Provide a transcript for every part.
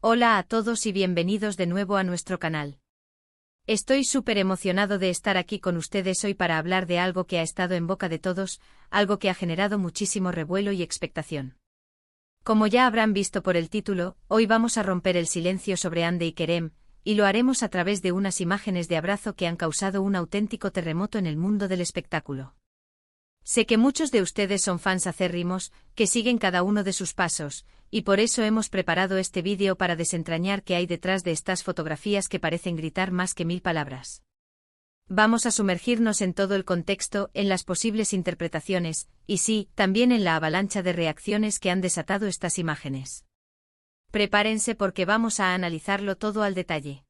Hola a todos y bienvenidos de nuevo a nuestro canal. Estoy súper emocionado de estar aquí con ustedes hoy para hablar de algo que ha estado en boca de todos, algo que ha generado muchísimo revuelo y expectación. Como ya habrán visto por el título, hoy vamos a romper el silencio sobre Hande y Kerem, y lo haremos a través de unas imágenes de abrazo que han causado un auténtico terremoto en el mundo del espectáculo. Sé que muchos de ustedes son fans acérrimos, que siguen cada uno de sus pasos, y por eso hemos preparado este vídeo para desentrañar qué hay detrás de estas fotografías que parecen gritar más que 1000 palabras. Vamos a sumergirnos en todo el contexto, en las posibles interpretaciones, y sí, también en la avalancha de reacciones que han desatado estas imágenes. Prepárense porque vamos a analizarlo todo al detalle.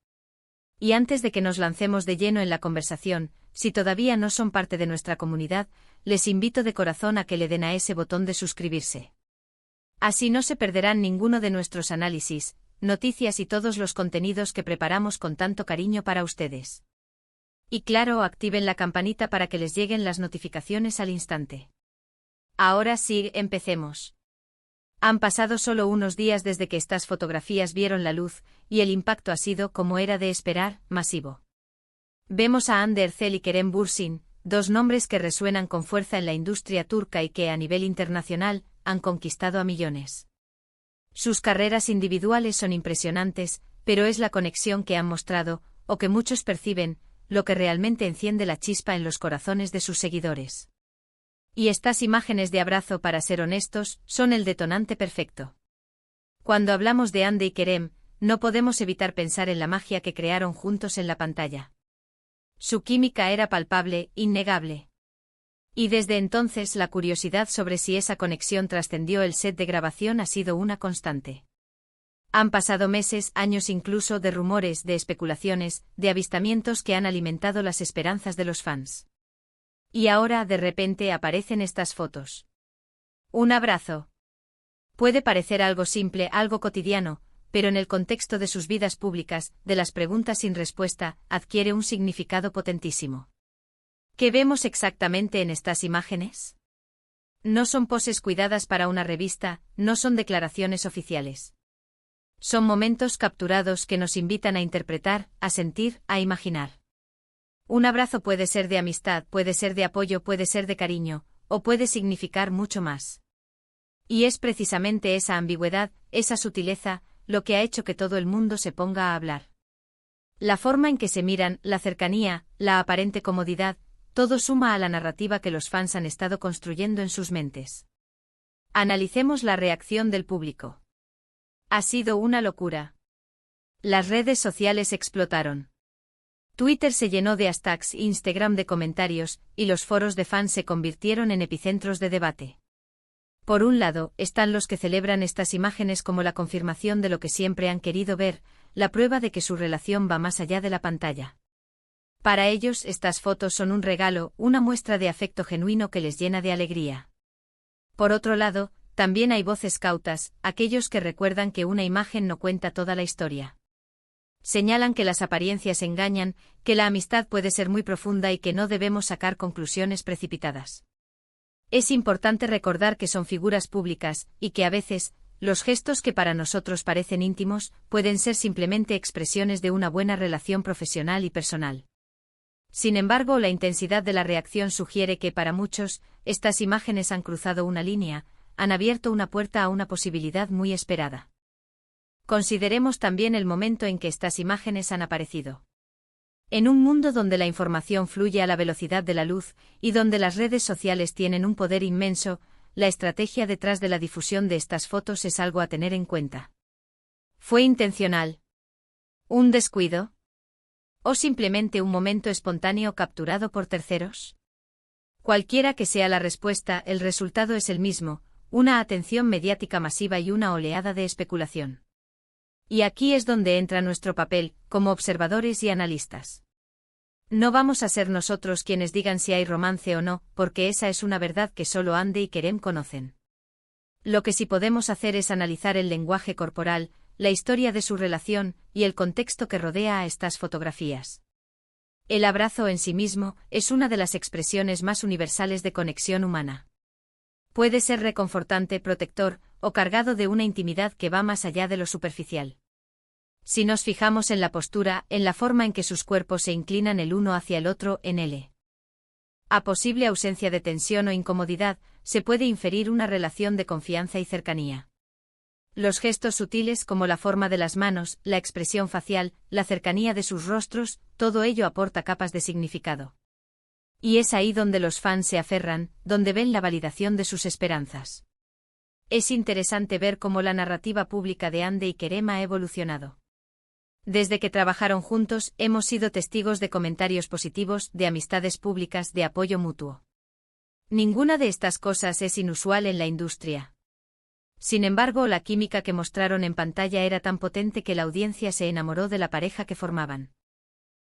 Y antes de que nos lancemos de lleno en la conversación, si todavía no son parte de nuestra comunidad, les invito de corazón a que le den a ese botón de suscribirse. Así no se perderán ninguno de nuestros análisis, noticias y todos los contenidos que preparamos con tanto cariño para ustedes. Y claro, activen la campanita para que les lleguen las notificaciones al instante. Ahora sí, empecemos. Han pasado solo unos días desde que estas fotografías vieron la luz, y el impacto ha sido, como era de esperar, masivo. Vemos a Hande Erçel y Kerem Bürsin, dos nombres que resuenan con fuerza en la industria turca y que a nivel internacional han conquistado a millones. Sus carreras individuales son impresionantes, pero es la conexión que han mostrado, o que muchos perciben, lo que realmente enciende la chispa en los corazones de sus seguidores. Y estas imágenes de abrazo, para ser honestos, son el detonante perfecto. Cuando hablamos de Hande y Kerem, no podemos evitar pensar en la magia que crearon juntos en la pantalla. Su química era palpable, innegable. Y desde entonces la curiosidad sobre si esa conexión trascendió el set de grabación ha sido una constante. Han pasado meses, años incluso, de rumores, de especulaciones, de avistamientos que han alimentado las esperanzas de los fans. Y ahora, de repente, aparecen estas fotos. Un abrazo. Puede parecer algo simple, algo cotidiano, pero en el contexto de sus vidas públicas, de las preguntas sin respuesta, adquiere un significado potentísimo. ¿Qué vemos exactamente en estas imágenes? No son poses cuidadas para una revista, no son declaraciones oficiales. Son momentos capturados que nos invitan a interpretar, a sentir, a imaginar. Un abrazo puede ser de amistad, puede ser de apoyo, puede ser de cariño, o puede significar mucho más. Y es precisamente esa ambigüedad, esa sutileza, lo que ha hecho que todo el mundo se ponga a hablar. La forma en que se miran, la cercanía, la aparente comodidad, todo suma a la narrativa que los fans han estado construyendo en sus mentes. Analicemos la reacción del público. Ha sido una locura. Las redes sociales explotaron. Twitter se llenó de hashtags, Instagram de comentarios, y los foros de fans se convirtieron en epicentros de debate. Por un lado, están los que celebran estas imágenes como la confirmación de lo que siempre han querido ver, la prueba de que su relación va más allá de la pantalla. Para ellos, estas fotos son un regalo, una muestra de afecto genuino que les llena de alegría. Por otro lado, también hay voces cautas, aquellos que recuerdan que una imagen no cuenta toda la historia. Señalan que las apariencias engañan, que la amistad puede ser muy profunda y que no debemos sacar conclusiones precipitadas. Es importante recordar que son figuras públicas, y que a veces, los gestos que para nosotros parecen íntimos, pueden ser simplemente expresiones de una buena relación profesional y personal. Sin embargo, la intensidad de la reacción sugiere que para muchos, estas imágenes han cruzado una línea, han abierto una puerta a una posibilidad muy esperada. Consideremos también el momento en que estas imágenes han aparecido. En un mundo donde la información fluye a la velocidad de la luz, y donde las redes sociales tienen un poder inmenso, la estrategia detrás de la difusión de estas fotos es algo a tener en cuenta. ¿Fue intencional? ¿Un descuido? ¿O simplemente un momento espontáneo capturado por terceros? Cualquiera que sea la respuesta, el resultado es el mismo, una atención mediática masiva y una oleada de especulación. Y aquí es donde entra nuestro papel, como observadores y analistas. No vamos a ser nosotros quienes digan si hay romance o no, porque esa es una verdad que solo Hande y Kerem conocen. Lo que sí podemos hacer es analizar el lenguaje corporal, la historia de su relación, y el contexto que rodea a estas fotografías. El abrazo en sí mismo es una de las expresiones más universales de conexión humana. Puede ser reconfortante, protector, o cargado de una intimidad que va más allá de lo superficial. Si nos fijamos en la postura, en la forma en que sus cuerpos se inclinan el uno hacia el otro en L. A posible ausencia de tensión o incomodidad, se puede inferir una relación de confianza y cercanía. Los gestos sutiles como la forma de las manos, la expresión facial, la cercanía de sus rostros, todo ello aporta capas de significado. Y es ahí donde los fans se aferran, donde ven la validación de sus esperanzas. Es interesante ver cómo la narrativa pública de Hande y Kerem ha evolucionado. Desde que trabajaron juntos, hemos sido testigos de comentarios positivos, de amistades públicas, de apoyo mutuo. Ninguna de estas cosas es inusual en la industria. Sin embargo, la química que mostraron en pantalla era tan potente que la audiencia se enamoró de la pareja que formaban.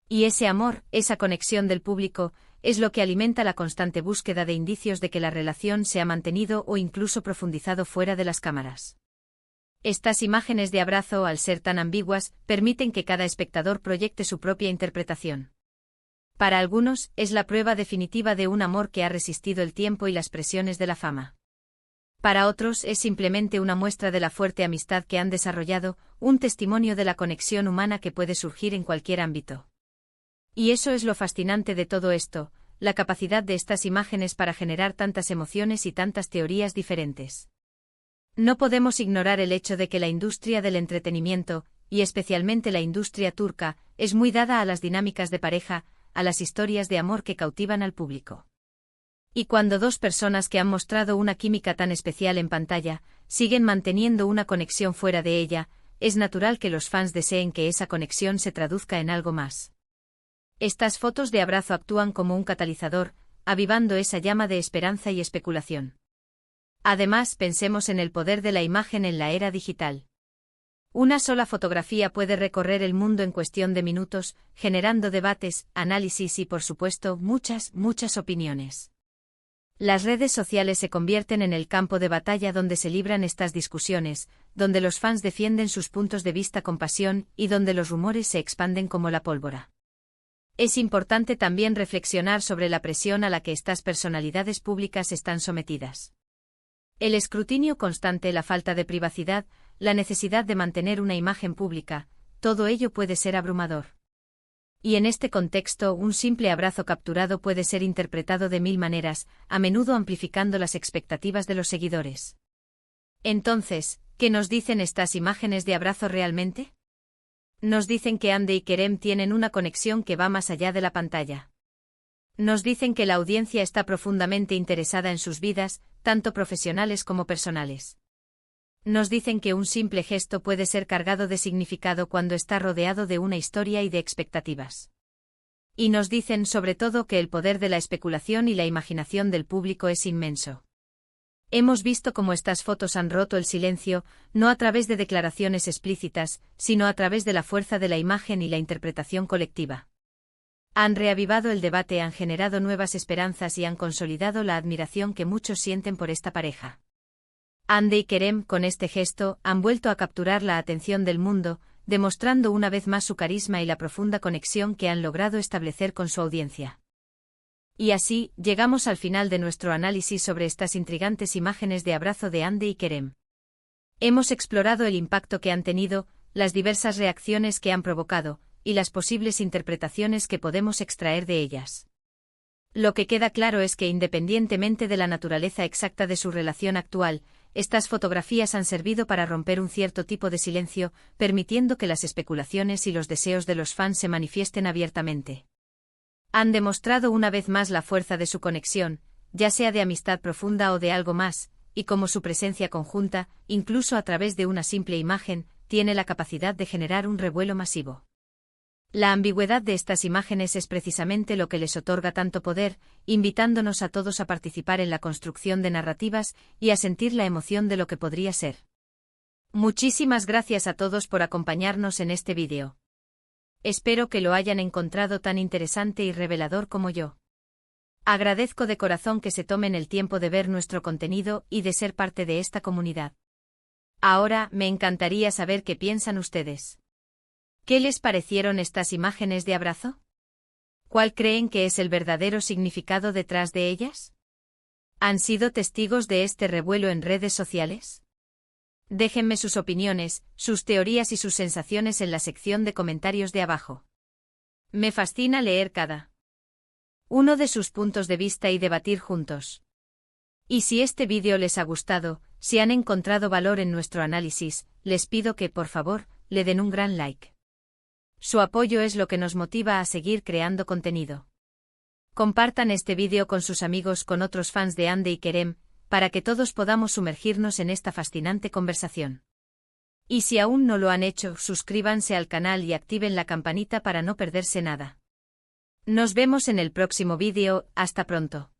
Y ese amor, esa conexión del público, es lo que alimenta la constante búsqueda de indicios de que la relación se ha mantenido o incluso profundizado fuera de las cámaras. Estas imágenes de abrazo, al ser tan ambiguas, permiten que cada espectador proyecte su propia interpretación. Para algunos, es la prueba definitiva de un amor que ha resistido el tiempo y las presiones de la fama. Para otros, es simplemente una muestra de la fuerte amistad que han desarrollado, un testimonio de la conexión humana que puede surgir en cualquier ámbito. Y eso es lo fascinante de todo esto, la capacidad de estas imágenes para generar tantas emociones y tantas teorías diferentes. No podemos ignorar el hecho de que la industria del entretenimiento, y especialmente la industria turca, es muy dada a las dinámicas de pareja, a las historias de amor que cautivan al público. Y cuando dos personas que han mostrado una química tan especial en pantalla, siguen manteniendo una conexión fuera de ella, es natural que los fans deseen que esa conexión se traduzca en algo más. Estas fotos de abrazo actúan como un catalizador, avivando esa llama de esperanza y especulación. Además, pensemos en el poder de la imagen en la era digital. Una sola fotografía puede recorrer el mundo en cuestión de minutos, generando debates, análisis y, por supuesto, muchas opiniones. Las redes sociales se convierten en el campo de batalla donde se libran estas discusiones, donde los fans defienden sus puntos de vista con pasión y donde los rumores se expanden como la pólvora. Es importante también reflexionar sobre la presión a la que estas personalidades públicas están sometidas. El escrutinio constante, la falta de privacidad, la necesidad de mantener una imagen pública, todo ello puede ser abrumador. Y en este contexto, un simple abrazo capturado puede ser interpretado de mil maneras, a menudo amplificando las expectativas de los seguidores. Entonces, ¿qué nos dicen estas imágenes de abrazo realmente? Nos dicen que Hande y Kerem tienen una conexión que va más allá de la pantalla. Nos dicen que la audiencia está profundamente interesada en sus vidas, tanto profesionales como personales. Nos dicen que un simple gesto puede ser cargado de significado cuando está rodeado de una historia y de expectativas. Y nos dicen sobre todo que el poder de la especulación y la imaginación del público es inmenso. Hemos visto cómo estas fotos han roto el silencio, no a través de declaraciones explícitas, sino a través de la fuerza de la imagen y la interpretación colectiva. Han reavivado el debate, han generado nuevas esperanzas y han consolidado la admiración que muchos sienten por esta pareja. Hande y Kerem, con este gesto, han vuelto a capturar la atención del mundo, demostrando una vez más su carisma y la profunda conexión que han logrado establecer con su audiencia. Y así, llegamos al final de nuestro análisis sobre estas intrigantes imágenes de abrazo de Hande y Kerem. Hemos explorado el impacto que han tenido, las diversas reacciones que han provocado, y las posibles interpretaciones que podemos extraer de ellas. Lo que queda claro es que independientemente de la naturaleza exacta de su relación actual, estas fotografías han servido para romper un cierto tipo de silencio, permitiendo que las especulaciones y los deseos de los fans se manifiesten abiertamente. Han demostrado una vez más la fuerza de su conexión, ya sea de amistad profunda o de algo más, y cómo su presencia conjunta, incluso a través de una simple imagen, tiene la capacidad de generar un revuelo masivo. La ambigüedad de estas imágenes es precisamente lo que les otorga tanto poder, invitándonos a todos a participar en la construcción de narrativas y a sentir la emoción de lo que podría ser. Muchísimas gracias a todos por acompañarnos en este vídeo. Espero que lo hayan encontrado tan interesante y revelador como yo. Agradezco de corazón que se tomen el tiempo de ver nuestro contenido y de ser parte de esta comunidad. Ahora, me encantaría saber qué piensan ustedes. ¿Qué les parecieron estas imágenes de abrazo? ¿Cuál creen que es el verdadero significado detrás de ellas? ¿Han sido testigos de este revuelo en redes sociales? Déjenme sus opiniones, sus teorías y sus sensaciones en la sección de comentarios de abajo. Me fascina leer cada uno de sus puntos de vista y debatir juntos. Y si este vídeo les ha gustado, si han encontrado valor en nuestro análisis, les pido que, por favor, le den un gran like. Su apoyo es lo que nos motiva a seguir creando contenido. Compartan este vídeo con sus amigos, con otros fans de Hande y Kerem, para que todos podamos sumergirnos en esta fascinante conversación. Y si aún no lo han hecho, suscríbanse al canal y activen la campanita para no perderse nada. Nos vemos en el próximo vídeo, hasta pronto.